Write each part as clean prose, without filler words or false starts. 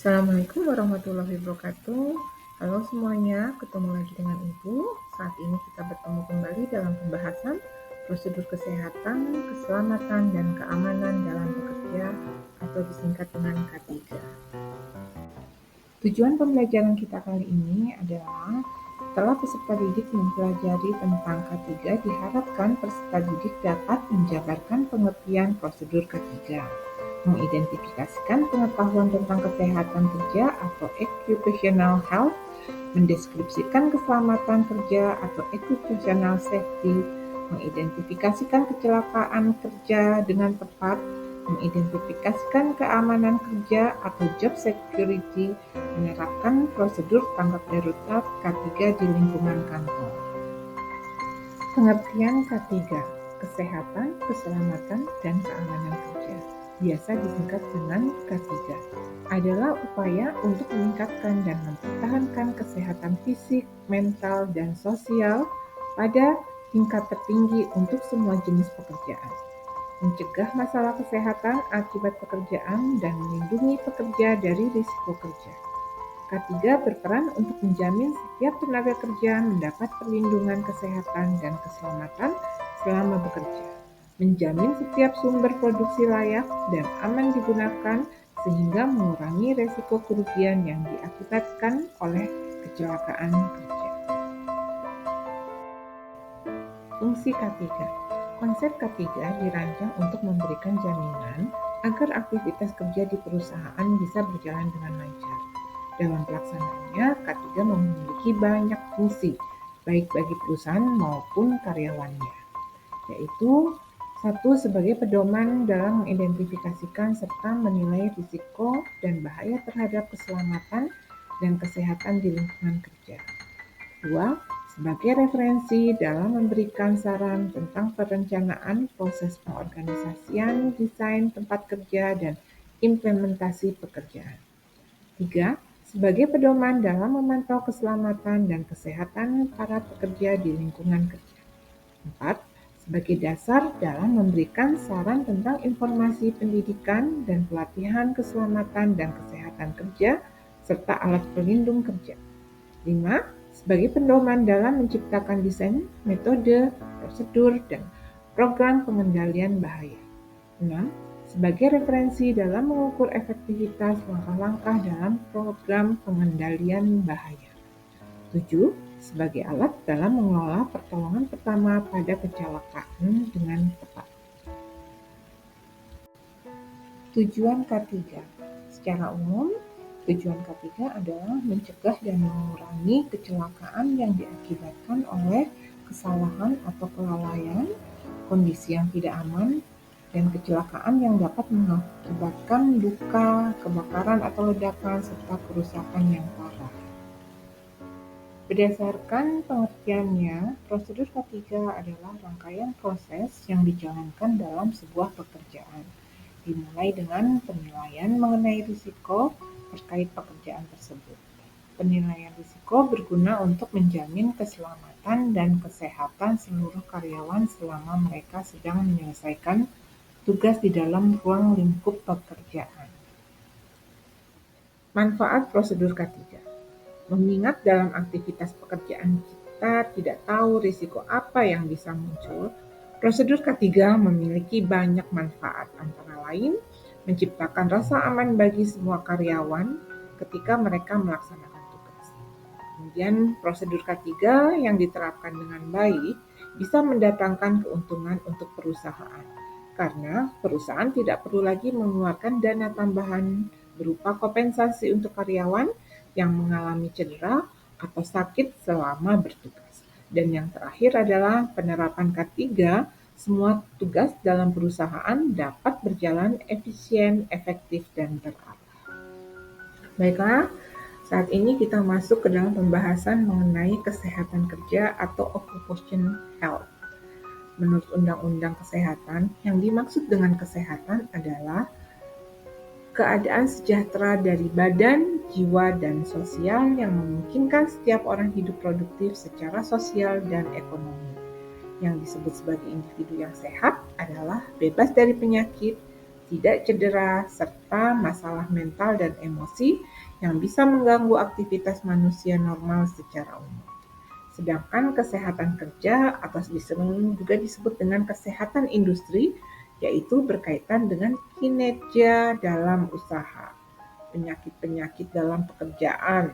Assalamualaikum warahmatullahi wabarakatuh. Halo semuanya, ketemu lagi dengan Ibu. Saat ini kita bertemu kembali dalam pembahasan prosedur kesehatan, keselamatan, dan keamanan dalam bekerja atau disingkat dengan K3. Tujuan pembelajaran kita kali ini adalah setelah peserta didik mempelajari tentang K3, diharapkan peserta didik dapat menjabarkan pengertian prosedur K3, mengidentifikasikan pengetahuan tentang kesehatan kerja atau occupational health, mendeskripsikan keselamatan kerja atau occupational safety, mengidentifikasikan kecelakaan kerja dengan tepat, mengidentifikasikan keamanan kerja atau job security, menerapkan prosedur tanggap darurat K3 di lingkungan kantor. Pengertian K3, kesehatan, keselamatan, dan keamanan kerja, biasa disingkat dengan K3, adalah upaya untuk meningkatkan dan mempertahankan kesehatan fisik, mental, dan sosial pada tingkat tertinggi untuk semua jenis pekerjaan, mencegah masalah kesehatan akibat pekerjaan, dan melindungi pekerja dari risiko kerja. K3 berperan untuk menjamin setiap tenaga kerja mendapat perlindungan kesehatan dan keselamatan selama bekerja, menjamin setiap sumber produksi layak dan aman digunakan sehingga mengurangi risiko kerugian yang diakibatkan oleh kecelakaan kerja. Fungsi K3. Konsep K3 dirancang untuk memberikan jaminan agar aktivitas kerja di perusahaan bisa berjalan dengan lancar. Dalam pelaksanaannya, K3 memiliki banyak fungsi, baik bagi perusahaan maupun karyawannya, yaitu 1. Sebagai pedoman dalam mengidentifikasikan serta menilai risiko dan bahaya terhadap keselamatan dan kesehatan di lingkungan kerja. 2. Sebagai referensi dalam memberikan saran tentang perencanaan, proses pengorganisasian, desain tempat kerja, dan implementasi pekerjaan. 3. Sebagai pedoman dalam memantau keselamatan dan kesehatan para pekerja di lingkungan kerja. 4. Sebagai dasar dalam memberikan saran tentang informasi pendidikan dan pelatihan keselamatan dan kesehatan kerja, serta alat pelindung kerja. 5. Sebagai pedoman dalam menciptakan desain, metode, prosedur, dan program pengendalian bahaya. 6. Sebagai referensi dalam mengukur efektivitas langkah-langkah dalam program pengendalian bahaya. 7. Sebagai alat dalam mengelola pertolongan pertama pada kecelakaan dengan tepat. Tujuan K3. Secara umum, tujuan K3 adalah mencegah dan mengurangi kecelakaan yang diakibatkan oleh kesalahan atau kelalaian, kondisi yang tidak aman, dan kecelakaan yang dapat mengakibatkan luka, kebakaran atau ledakan, serta kerusakan yang parah. Berdasarkan pengertiannya, prosedur K3 adalah rangkaian proses yang dijalankan dalam sebuah pekerjaan, dimulai dengan penilaian mengenai risiko terkait pekerjaan tersebut. Penilaian risiko berguna untuk menjamin keselamatan dan kesehatan seluruh karyawan selama mereka sedang menyelesaikan tugas di dalam ruang lingkup pekerjaan. Manfaat prosedur K3. Mengingat dalam aktivitas pekerjaan kita tidak tahu risiko apa yang bisa muncul, prosedur K3 memiliki banyak manfaat, antara lain menciptakan rasa aman bagi semua karyawan ketika mereka melaksanakan tugas. Kemudian prosedur K3 yang diterapkan dengan baik bisa mendatangkan keuntungan untuk perusahaan, karena perusahaan tidak perlu lagi mengeluarkan dana tambahan berupa kompensasi untuk karyawan yang mengalami cedera atau sakit selama bertugas. Dan yang terakhir adalah penerapan K3, semua tugas dalam perusahaan dapat berjalan efisien, efektif, dan terarah. Baiklah, saat ini kita masuk ke dalam pembahasan mengenai kesehatan kerja atau occupational health. Menurut Undang-Undang Kesehatan, yang dimaksud dengan kesehatan adalah keadaan sejahtera dari badan, jiwa, dan sosial yang memungkinkan setiap orang hidup produktif secara sosial dan ekonomi. Yang disebut sebagai individu yang sehat adalah bebas dari penyakit, tidak cedera, serta masalah mental dan emosi yang bisa mengganggu aktivitas manusia normal secara umum. Sedangkan kesehatan kerja atau juga disebut dengan kesehatan industri, yaitu berkaitan dengan kinerja dalam usaha, penyakit-penyakit dalam pekerjaan,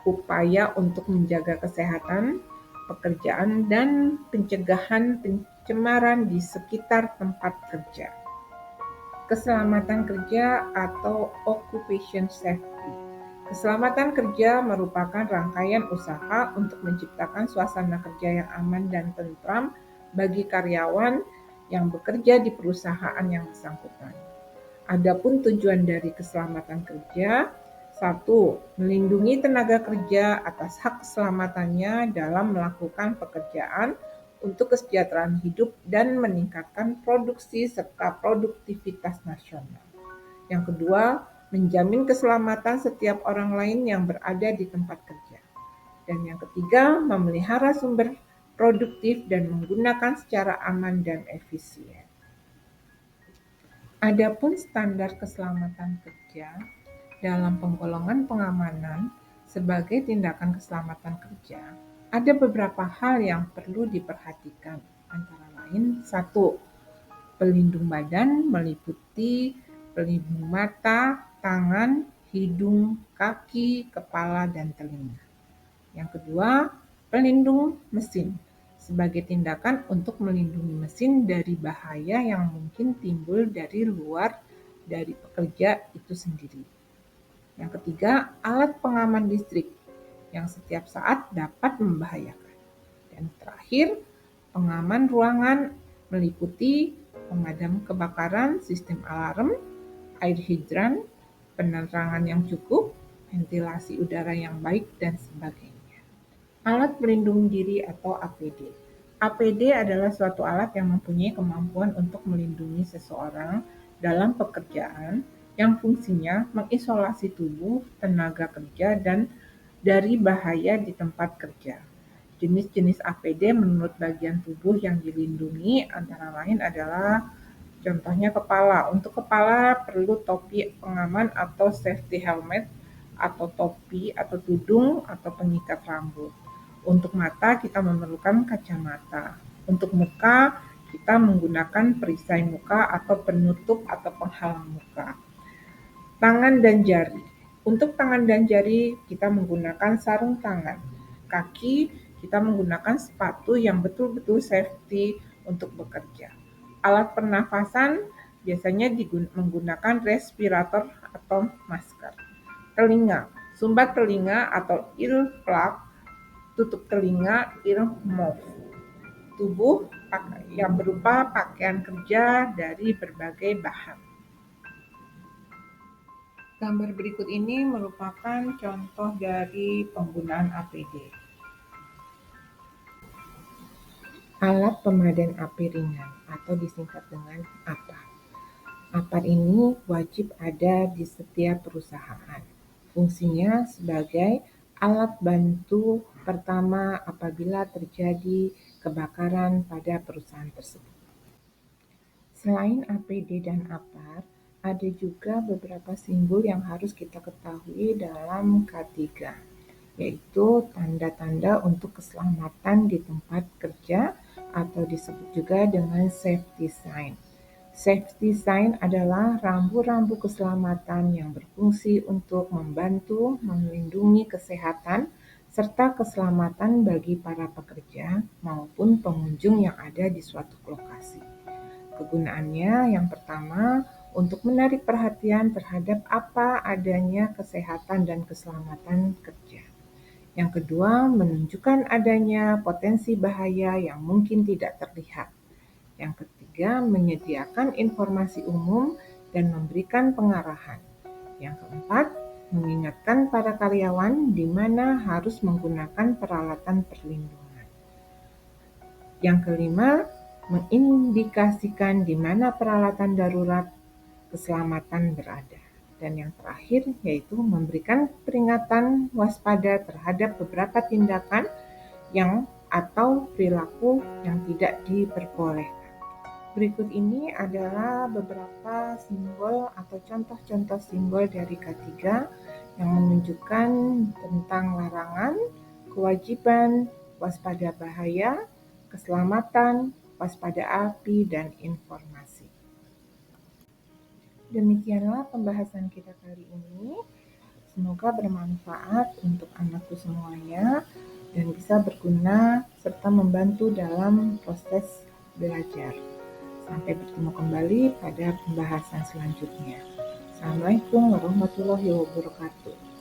upaya untuk menjaga kesehatan pekerjaan, dan pencegahan pencemaran di sekitar tempat kerja. Keselamatan kerja atau occupation safety. Keselamatan kerja merupakan rangkaian usaha untuk menciptakan suasana kerja yang aman dan tentram bagi karyawan yang bekerja di perusahaan yang bersangkutan. Adapun tujuan dari keselamatan kerja, satu, melindungi tenaga kerja atas hak keselamatannya dalam melakukan pekerjaan untuk kesejahteraan hidup dan meningkatkan produksi serta produktivitas nasional. Yang kedua, menjamin keselamatan setiap orang lain yang berada di tempat kerja. Dan yang ketiga, memelihara sumber produktif dan menggunakan secara aman dan efisien. Adapun standar keselamatan kerja dalam penggolongan pengamanan sebagai tindakan keselamatan kerja, ada beberapa hal yang perlu diperhatikan. Antara lain, satu, pelindung badan meliputi pelindung mata, tangan, hidung, kaki, kepala, dan telinga. Yang kedua, pelindung mesin sebagai tindakan untuk melindungi mesin dari bahaya yang mungkin timbul dari luar dari pekerja itu sendiri. Yang ketiga, alat pengaman listrik yang setiap saat dapat membahayakan. Dan terakhir, pengaman ruangan meliputi pemadam kebakaran, sistem alarm, air hidran, penerangan yang cukup, ventilasi udara yang baik, dan sebagainya. Alat pelindung diri atau APD. APD adalah suatu alat yang mempunyai kemampuan untuk melindungi seseorang dalam pekerjaan yang fungsinya mengisolasi tubuh, tenaga kerja, dan dari bahaya di tempat kerja. Jenis-jenis APD menurut bagian tubuh yang dilindungi antara lain adalah contohnya kepala. Untuk kepala perlu topi pengaman atau safety helmet, atau topi atau tudung atau pengikat rambut. Untuk mata kita memerlukan kacamata. Untuk muka kita menggunakan perisai muka atau penutup atau penghalang muka. Tangan dan jari. Untuk tangan dan jari kita menggunakan sarung tangan. Kaki kita menggunakan sepatu yang betul-betul safety untuk bekerja. Alat pernafasan biasanya menggunakan respirator atau masker. Telinga, sumbat telinga atau earplug, tutup telinga, earmuff. Tubuh yang berupa pakaian kerja dari berbagai bahan. Gambar berikut ini merupakan contoh dari penggunaan APD. Alat pemadam api ringan atau disingkat dengan APAR. APAR ini wajib ada di setiap perusahaan. Fungsinya sebagai alat bantu pertama apabila terjadi kebakaran pada perusahaan tersebut. Selain APD dan APAR, ada juga beberapa simbol yang harus kita ketahui dalam K3, yaitu tanda-tanda untuk keselamatan di tempat kerja atau disebut juga dengan safety sign. Safety sign adalah rambu-rambu keselamatan yang berfungsi untuk membantu melindungi kesehatan serta keselamatan bagi para pekerja maupun pengunjung yang ada di suatu lokasi. Kegunaannya yang pertama, untuk menarik perhatian terhadap apa adanya kesehatan dan keselamatan kerja. Yang kedua, menunjukkan adanya potensi bahaya yang mungkin tidak terlihat. Yang ketiga, menyediakan informasi umum dan memberikan pengarahan. Yang keempat, mengingatkan para karyawan di mana harus menggunakan peralatan perlindungan. Yang kelima, mengindikasikan di mana peralatan darurat keselamatan berada. Dan yang terakhir yaitu memberikan peringatan waspada terhadap beberapa tindakan yang atau perilaku yang tidak diperbolehkan. Berikut ini adalah beberapa simbol atau contoh-contoh simbol dari K3 yang menunjukkan tentang larangan, kewajiban, waspada bahaya, keselamatan, waspada api, dan informasi. Demikianlah pembahasan kita kali ini. Semoga bermanfaat untuk anakku semuanya dan bisa berguna serta membantu dalam proses belajar. Sampai bertemu kembali pada pembahasan selanjutnya. Assalamualaikum warahmatullahi wabarakatuh.